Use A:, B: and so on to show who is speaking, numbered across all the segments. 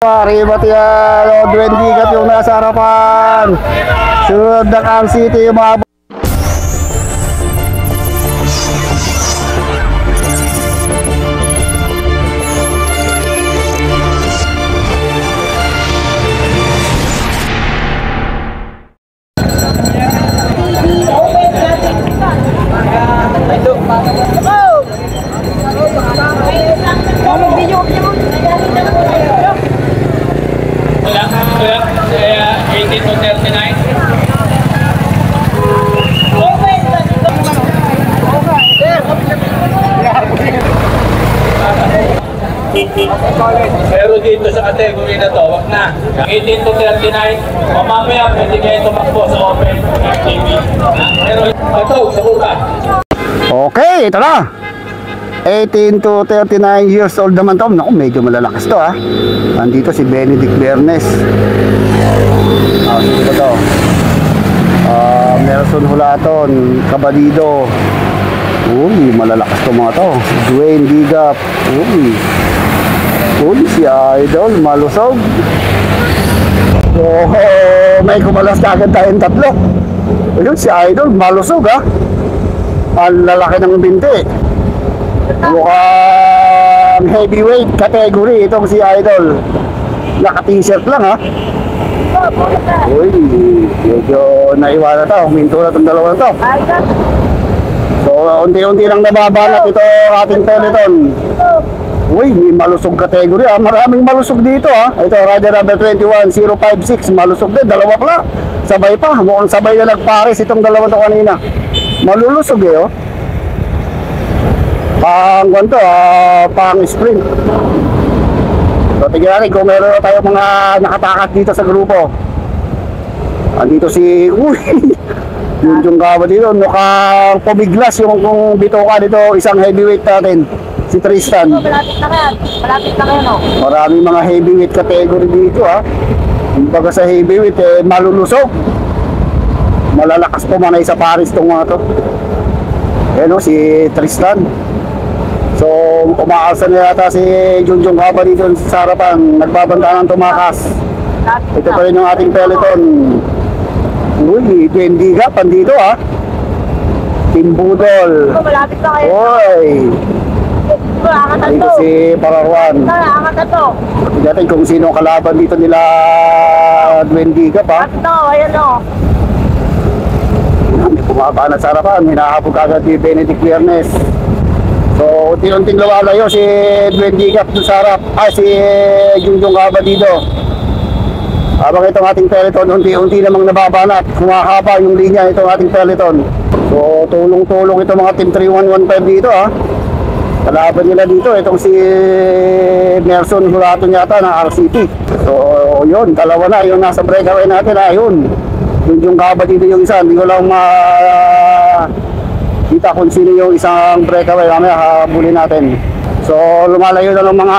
A: Arriba yan, Duendigat yung nasa harapan. Sunod ng Ang City yung mga
B: pero dito sa category na to, wag na. 18 to 39, o mamaya pwede kayo tumakbo sa open TV. Pero ito, sa buka.
A: okay, ito na. 18 to 39 years old naman to. Naku, medyo malalakas to ha. Nandito si Benedict Bernes. Sino to? Nelson Hulaton, Cabalido. Uy, malalakas to mga to. Duendigat. Uy, si Idol, malusog. Oh, may kumalas na agad tayong tatlo. Ayun, si Idol, malusog ha. Ang lalaki ng binti. Mukhang heavyweight category itong si Idol. Naka t-shirt lang ha. Uy, medyo naiwanan to. Huminto na itong dalawa na to. So, unti-unti lang nababanat ito ating peloton. Uy, may malusog category ha. Maraming malusog dito ha. Ito, rider number 21056. Malusog din, dalawa pala. Sabay pa, mukhang sabay na nagpares itong dalawa to kanina. Malulusog eh oh. Pang sprint. So, tignan natin kung meron tayo mga nakatakas dito sa grupo. Andito si yung kaba dito, mukhang pumiglas yung kung bitoka dito, isang heavyweight natin, si Tristan.
C: Malapit na kayo, no?
A: Maraming mga heavyweight category dito ha. Kumbaga sa heavyweight malulusog. Malalakas po mga sa Paris tong mga to. Ayan o, si Tristan. So, umaasan na yata si Junjung Kaba dito sa harapan. Nagbabanta ng tumakas. Ito pa rin yung ating peloton. Uy, Duendigat pandito ha. Team Budol.
C: Malapit na kayo.
A: Uy, dito si Parawan. Tignan natin kung sino kalaban dito nila Duendigat ha.
C: Ito, ayan o.
A: May pumabanat sa harapan. Hinahabog agad ni Benedict Bernes. So, unti-unting lumalayo si Duendigat doon sa harap. Si Junjung Kaba dito. Habang itong ating peloton, unti-unti namang nababanat. Kumahaba yung linya itong ating peloton. So, tulong-tulong itong mga Team 3115 dito ha. Kalaban nila dito, itong si Nelson Hulaton yata ng RCT. So, yun, dalawa na yung nasa breakaway natin. Ayun, yung Kaba dito yung isa. Hindi ko lang kita kung sino yung isang breakaway. Mamaya habulin natin. So, lumalayo na ng mga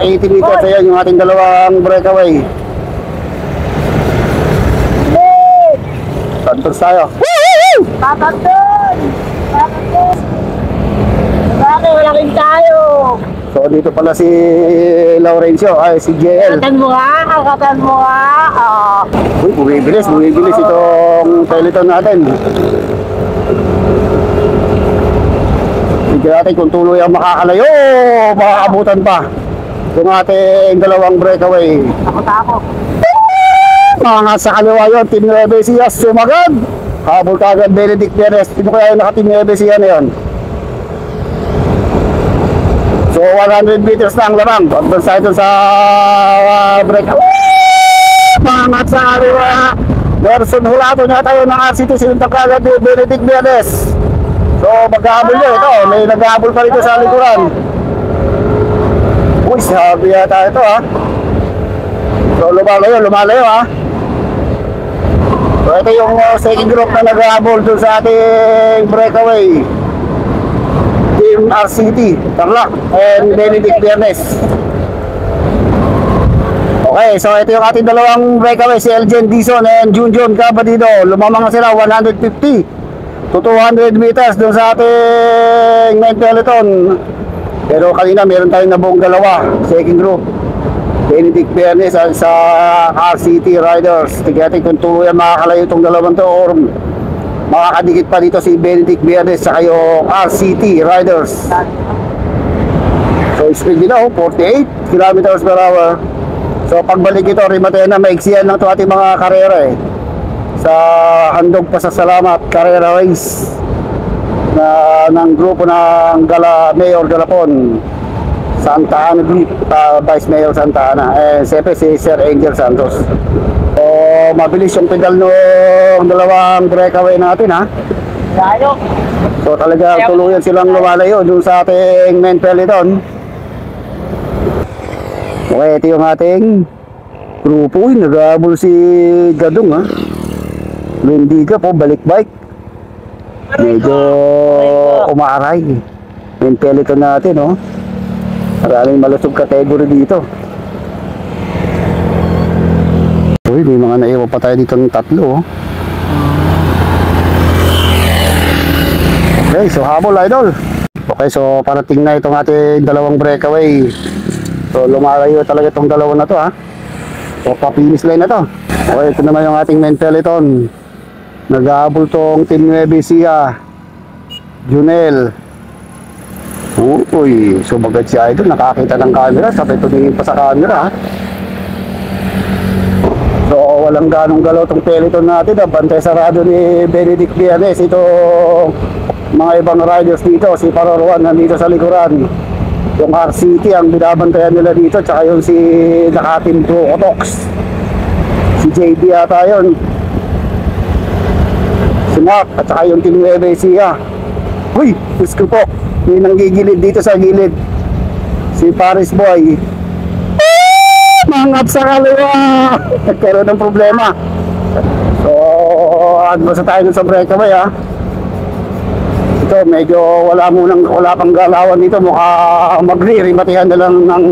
A: 80 meters. Ayan yung ating dalawang breakaway. Santos tayo.
C: Tatandun! Bakit wala rin tayo?
A: So dito pala si Laurencio, si JL.
C: Katan mo nga.
A: Uy, bumibilis itong peloton natin. Tignan natin kung tuloy ang makakalayo, makakabutan pa yung ating dalawang breakaway.
C: Ako.
A: Mga sa kaliwa yun, Team Nueva Ecija sumagad. Habol kagad Benedict Bernes. Sino kaya yung naka-Team Nueva Ecija na yun? So 100 meters na ang lamang. Advance tayo sa break. Mga sa kaliwa, Nelson Hulaton na tayo ng RCT. Sinuntak kagad ni Benedict Bernes. So magkahabol nyo ito. May naghahabol pa rito sa likuran. Uy, sabi yata ito ha. So lumalayo ha. So ito yung second group na nag-ahabol dun sa ating breakaway. Team RCT, Tarlac and Benedict Bernes. Okay, so ito yung ating dalawang breakaway, si Elgen Dizon and Junjun Cabalido. Lumamang na sila 150 to 200 meters dun sa ating main peloton. Pero kanina meron tayong nabuong dalawa, second group. Benedict Bernes sa RCT Riders. Tignan kung tuluyan makakalayo itong dalawang to or makakadikit pa dito si Benedict Bernes sa yung RCT Riders. So speed nila 48 kilometers per hour. So pagbalik ito, rimatayan na maiksiyan lang ito ating mga karera sa handog pasasalamat karera race ng grupo ng Mayor Galapon Santa Ana Group, Vice Mayor Santa Ana, siyempre si Sir Angel Santos. So mabilis yung pedal ng dalawang breakaway natin ha.
C: Layo.
A: So talaga tuluyan silang lumalayo dun sa ating main peloton. Okay, ito yung ating grupo. Uy, nag-aabol si Gadong ha. Wendiga po, balik bike. Medyo umaaray. Main peloton natin oh. Maraming malusog category dito. Uy, may mga naiwan pa tayo dito ng tatlo oh. Okay, so habol idol. Okay, so parating na itong ating dalawang breakaway. So lumalayo talaga itong dalawa na to ha. So pa-finish line na to. Okay, ito naman yung ating main peloton. Nag-aabol tong Team Nueva Ecija, Junel. Uy, so bagad si idol, nakakita ng camera, sabay tumingin pa sa camera ha. So walang ganong galaw tong peloton natin, bantay sarado ni Benedict Bernes. Ito mga ibang riders dito, si Pararuan nandito sa likuran. Yung RCT ang binabantayan nila dito, tsaka yung si Nakatim Tukotox, si JD ata yun, si Mark, at saka yung Team Nueva Ecija. Uy, Diyos ko po, may nanggigilid dito sa gilid, si Paris Boy. Mangat sa kaliwa. Nagkaroon ng problema. So advance tayo sa breakaway ha. Ito medyo wala pang galawan dito. Mukha magre-rimatihan na lang ng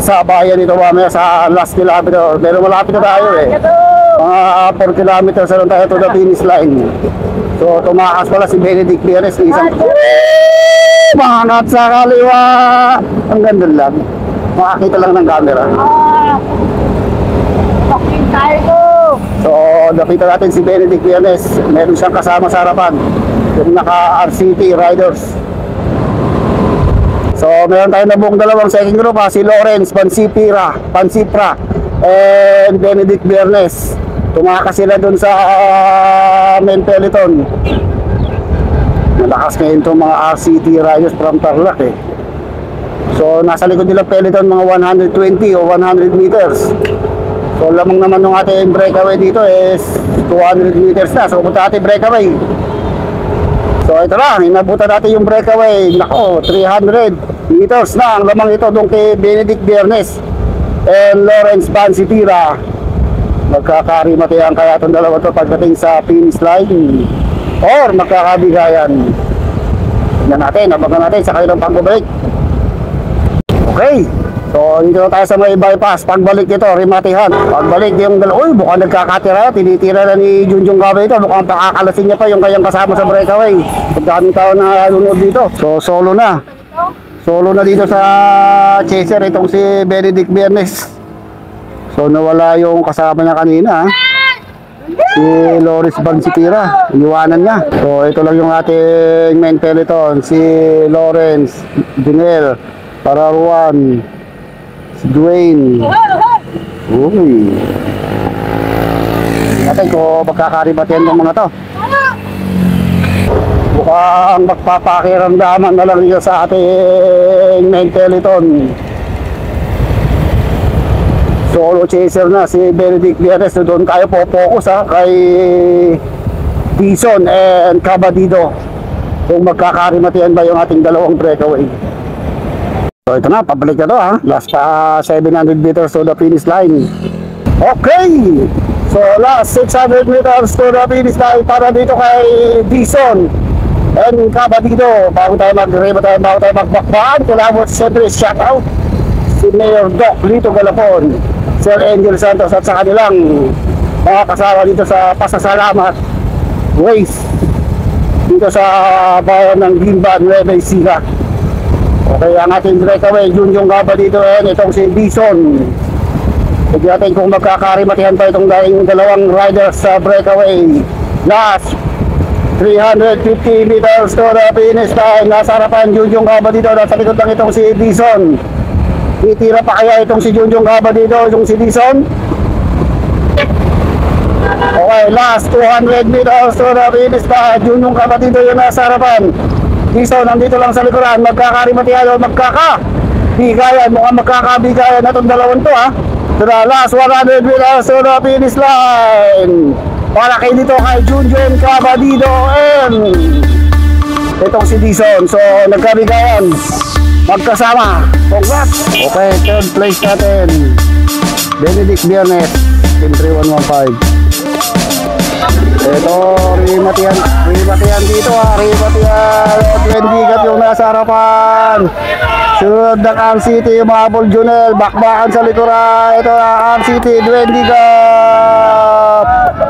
A: sabayan dito mamaya sa last kilometer. Pero malapit na tayo mga 4 kilometers na lang tayo to the finish line. So tumakas pala si Benedict Bernes ng isang mangat sa kaliwa. Ang ganda lang, makakita lang ng camera.
C: Paking tayo.
A: So nakita natin si Benedict Bernes, meron siyang kasama sa harapan, yung naka RCT Riders. So meron tayo na buong dalawang second group ha, si Lawrence Pansipra and Benedict Bernes. Tumakas sila dun sa main peloton. Malakas ngayon itong mga RCT Riders from Tarlac So nasa likod nila peloton mga 120 o 100 meters. So lamang naman ng ating breakaway dito is 200 meters na. So punta ating breakaway. So ito na, inabutan natin yung breakaway. Nako, 300 meters na ang lamang ito doon kay Benedict Bernes and Lawrence Pansipra. Magkakarimatayan kaya itong dalawa to pagdating sa finish line or magkakabigayan. Tignan natin, abangan natin sa kanilang pagbabalik. Okay, so dito tayo sa may bypass. Pagbalik dito, rimatihan. Pagbalik yung uy, mukhang nagkakatira. Tinitira na ni Junjung Gabay ito. Mukhang pakakalasin niya pa yung kayang kasama sa breakaway. Pagdaming tao na lunod dito. So solo na. Solo na dito sa chaser itong si Benedict Bernes. So nawala yung kasama niya kanina si Lawrence Pansipra. Iniwanan niya. So ito lang yung ating main peloton. Si Lawrence, Junel, Pararuan, si Dwayne. Uy. Natin kung magkakarimatihan ng mga to. Mukhang magpapakiramdaman na lang yun sa ating main peloton. Solo chaser na si Benedict Bernes. Doon tayo po focus kay Dison and Cabadido. Kung magkakarimatihan ba yung ating dalawang breakaway. So ito na, pabalik na to last pa 700 meters to the finish line. Okay, so last 600 meters to the finish line para dito kay Dison and Cabadido. Bago tayo magbakbaan, kailangan mo siyempre shout out si Mayor Doc Lito Galapon, Sir Angel Santos at sa kanilang mga kasama dito sa pasasalamat race dito sa bayan ng Gimba, Nueva Ecija. Okay, ang ating breakaway, Junjung Gaba dito and itong si Bison Tignan natin kung magkakarimatihan pa itong daing dalawang riders sa breakaway. Last 350 meters to the finish line. Nasa harapan Junjong Kaba dito. Nasa likod lang itong si Edison. Titira pa kaya itong si Junjong Kaba dito, yung si Edison? Okay, last 200 meters to the finish line. Junjong Kaba dito yung nasa harapan. Edison nandito lang sa likuran. Magkakarimatihan o magkakabigayan. Mukhang magkakabigayan na itong dalawang to ha. To the last 100 meters to the finish line. Para kay dito kay Junjong Cabadido and itong si Dison. So nagkabigayan, magkasama. Congrats. Okay, third place natin Benedict Biernes, Team 3115. Ito, rimatihan dito ha. Rimatihan Bendigat yung nasa harapan. Sunod ng Ang City, Mabol Junel, bakbakan sa likuran. Ito ang Ang City, Bendigat.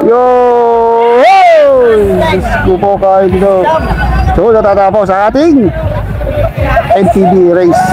A: Yo! Diyos ko po kayo dito. So natatapos sa ating MTB race.